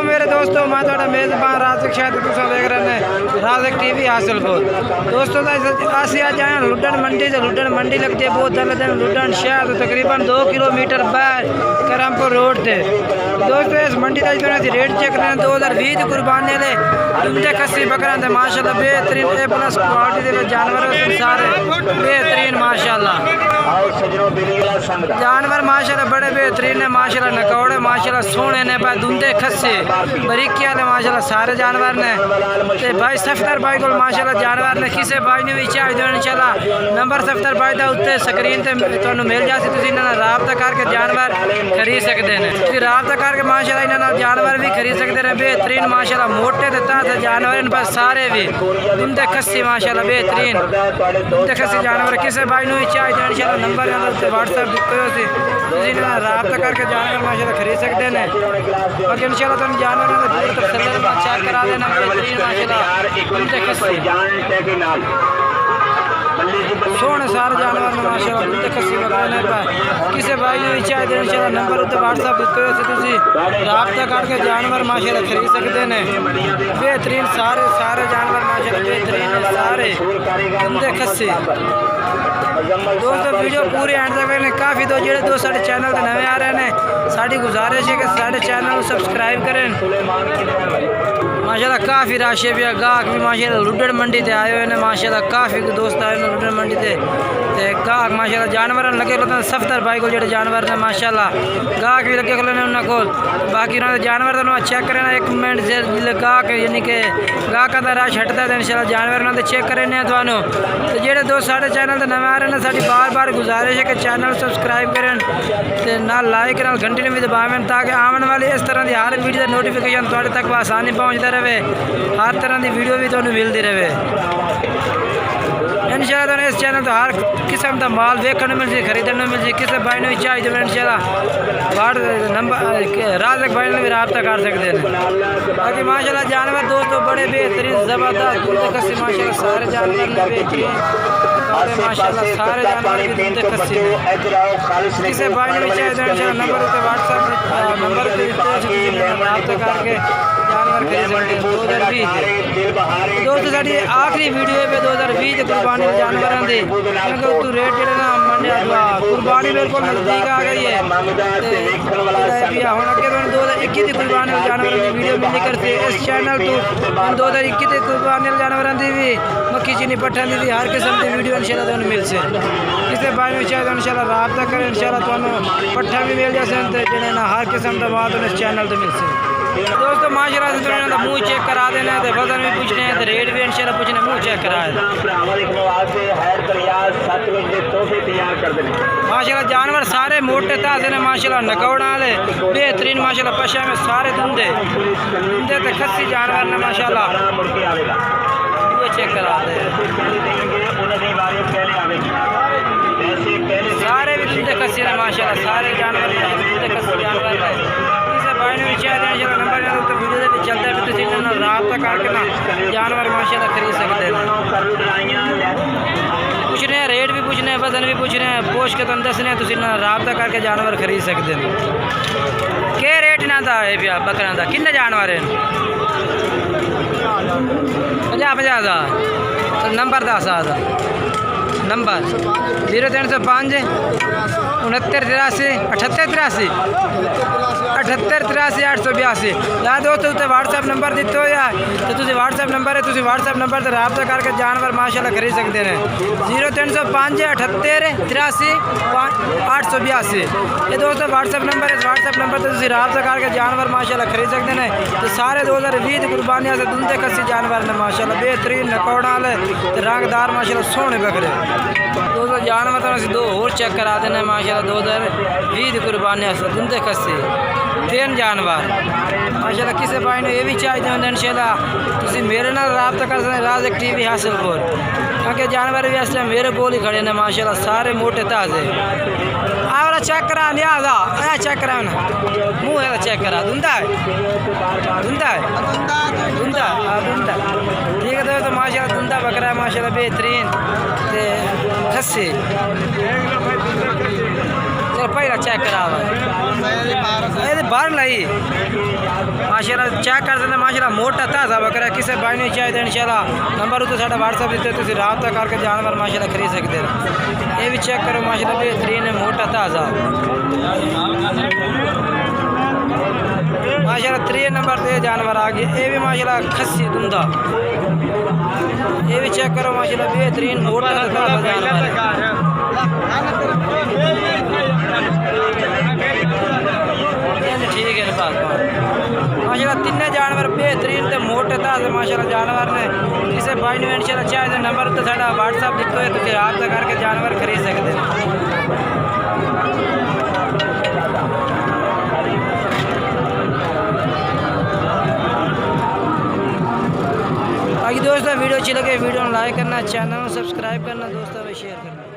मेरे दोस्तों, मैं थोड़ा मेज़बान राजक शायद तुम देख रहे हैं राजक टीवी हासिलपुर। दोस्तों असी अज आए लुडन मंडी से। लुडन मंडी लगती है बहुत अलग दिन लुडन शहर तो तकरीबन 2 किलोमीटर बाहर करमपुर रोड से। दोस्तों इस मंडी का रेट चेक करना 2020 की कुर्बानी ले दुंदे खस्सी बकरा माशाल्लाह बेहतरीन ए प्लस क्वालिटी के जानवर सारे बेहतरीन माशाल्लाह जानवर माशाल्लाह बड़े बेहतरीन है माशाल्लाह नकौड़े माशाल्लाह सोने ने भाई दुंदे खस्से बरीकी वाले माशाल्लाह सारे जानवर ने ते भाई सफ्तर भाई को माशाल्लाह जानवर ने किसी भाई ने भी चाहिए तो इंशाल्लाह नंबर सफ्तर भाई का उत्ते स्क्रीन ते तुहानू मिल जासी तुसीं इन्हां नाल राबता करके जानवर खरीद सकते हैं। तुसीं राबता करके माशाल्लाह इन्हां नाल जानवर भी खरीद सकते हैं बेहतरीन माशाल्लाह मोटे ते ताज़े जानवर इन पर सारे भी दुंदे खस्सी माशाल्लाह बेहतरीन दुंदे खस्सी जानवर किसी भाई ने भी चाहिए तो इंशाल्लाह नंबर व्हाट्सएप दिए सी तुसीं इन्हां नाल राबता करके जानवर माशाल्लाह खरीद सकते हैं। बाकी इंशाल्लाह तुम जानवर पूरी तफसील चेक करा देना बेहतरीन माशाल्लाह दुंदे खस्सी सोने सारे जानवर ने माशाल्लाह दुंदे खस्सी लगाने पर किसी भाई ने भी चाहिए तो इंशाल्लाह नंबर उत्ते व्हाट्सएप दिते हुए तुसीं राबता करके जानवर माशाल्लाह खरीद सकते हैं बेहतरीन सारे सारे जानवर माशाल्लाह बेहतरीन है सारे दुंदे खस्सी। दोस्तों वीडियो पूरी एंड तक देखने काफ़ी दो जेडे दो साढ़े चैनल के नवे आ रहे हैं साड़ी गुजारिश है कि साढ़े चैनल को सब्सक्राइब करें माशाल्लाह। काफ़ी राशि भी गाहक भी माशाल्लाह लुडन मंडी से आए हुए हैं माशाल्लाह काफ़ी दोस्त आए हैं लुडन मंडी से गाहक माशाल्लाह जानवर लगे होते हैं सफ्तर भाई को जो जानवर ने माशाल्लाह गाहक भी लगे खुले उन्होंने को बाकी उन्होंने जानवर तो चेक करें एक मिनट से गाहक यानी कि गाहकों का रश हटता है इंशाल्लाह जानवर उन्होंने चेक करें तो जेडे दोस्त साढ़े चैनल से नवे आ रहे हैं साड़ी बार बार गुजारिश है कि चैनल सब्सक्राइब करें तो ना लाइक ना घंटी ने भी दबावें ताकि आने वाली इस तरह की हर वीडियो का नोटिफिकेशन थोड़े तक आसानी पहुँचता रहे हर तरह की वीडियो भी तुम्हें मिलती रहे इंशाल्लाह। इस चैनल तो हर किस्म का माल देखने मिल जाए खरीदने मिल जाए किसी भाई ने भी चाहिए तो इंशाल्लाह नंबर राजक भाई ने भी रब्ता कर सकते हैं। बाकी माशाल्लाह जानवर दोस्तों बड़े बेहतरीन ज़बरदस्त खस्सी माशाल्लाह सारे जानवर बेहतरीन माशाल्लाह सारे जानवर भी दुंदे खस्सी किसी भाई ने भी चाहिए तो इंशाल्लाह नंबर उत्ते व्हाट्सएप नंबर रब्ता करके जानवर खरीद सकते हैं। 2020 दोस्तों साड़ी आखिरी वीडियो पे 2020 कुर्बानी जानवरों की क्योंकि रेट जो ना कुर्बानी बिल्कुल नज़दीक आ गई है हम अगे 2021 की कुर्बानी जानवरों की वीडियो मिलनी करती है इस चैनल तो 2021 की कुर्बानी जानवरों की भी मक्खी चीनी पट्ठन की भी हर किस्म की वीडियो इंशाल्लाह तुम्हें मिल से किसी भाई में चाहिए तो इंशाल्लाह रब्ता करें इंशाल्लाह तुम्हें पट्ठा भी मिल जाए जो ना हर किस्म का बात इस चैनल तो मिल से। दोस्तों माशाल्लाह से तो मुँह चेक करा देना है वजन भी पूछने हैं तो रेट भी इंशाल्लाह पूछने मुँह चेक करा माशाल्लाह जानवर सारे मोटे ताजे ने माशाल्लाह नकौड़ा वाले बेहतरीन माशाल्लाह पशा में सारे दुंदे दुंदे तो खस्सी जानवर ने माशाल्लाह वो चेक करा दे सारे भी दुंदे खस्सी ने माशाल्लाह सारे जानवर दुंदे खस्सी जानवर भाई ने भी चाहिए नंबर तो वीडियो पे चलता है तुसीं रब्ता करके ना जानवर माशाल्लाह खरीद सकते हैं। पूछ रहे हैं रेट भी पूछ रहे हैं वजन भी पूछ रहे हैं पोछ के तुम दस रहे हैं तुसीं रब्ता करके जानवर खरीद सकते हैं। क्या रेट ना था ये पिया बकरा का किन्ने जानवर हैं 50,000 नंबर 10,000 नंबर 0305 69 83 78 83 882 या दोस्तों उत्ते व्हाट्सएप नंबर दिते हो या तो तुझे व्हाट्सएप नंबर है तुझे व्हाट्सएप नंबर से रब्ता करके जानवर माशाल्लाह खरीद सकते हैं 0305 78 83 882 ये दोस्तों व्हाट्सएप नंबर है व्हाट्सएप नंबर से तुझे रब्ता करके जानवर माशाल्लाह खरीद सकते हैं। तो सारे 2020 कुर्बानियाँ से दुंदे खस्सी जानवर ने माशाल्लाह बेहतरीन नकौड़ा वाले रंगदार माशाल्लाह सोने बकरे दोस्तों जानवर तो दो और चेक करा देना माशाल्लाह 2020 कुर्बानियाँ से दुंदे खस्सी 3 जानवर माशाल्लाह किसी भाई ने ये भी चाहिए इंशाल्लाह तुम मेरे नाल रब्ता कर सकते राजक टीवी हासिलपुर क्योंकि जानवर भी इस टाइम मेरे कोल ही खड़े ने माशाल्लाह सारे मोटे ताजे आवरा चेक करा लिहाजा चेक करा ना मुँह है चेक करा दुंदा है दुंदा है दुंदा दुंदा ठीक है दोस्तों माशाल्लाह दुंदा बकरा है माशाल्लाह बेहतरीन खस्सी तो पहला चेक करावा ये बाहर लाई माशाल्लाह चेक कर सकते माशाल्लाह मोटा ताज़ा बकरा किसी भाई ने चाहिए इंशाल्लाह नंबर तो साढ़ा व्हाट्सएप दिते तुम रबता करके जानवर माशाल्लाह खरीद सकते हो ये भी चेक करो माशाल्लाह बेहतरीन है मोटा ताज़ा माशाल्लाह 3 नंबर पे जानवर आ गए ये भी माशाल्लाह खस्सी दुंदा ये भी चेक करो माशाल्लाह बेहतरीन मोटा ताज़ा जानवर है ठीक है माशाल्लाह 3 जानवर बेहतरीन तो मोटे ताज़े माशाल्लाह जानवर ने किसी भाई ने इंशाल्लाह चाहे तो नंबर तो साढ़ा व्हाट्सएप दिखो है तुम रबता करके जानवर खरीद सकते हैं बाकी दोस्तों वीडियो अच्छी लगे वीडियो को लाइक करना चैनल को सब्सक्राइब करना दोस्तों में शेयर करना।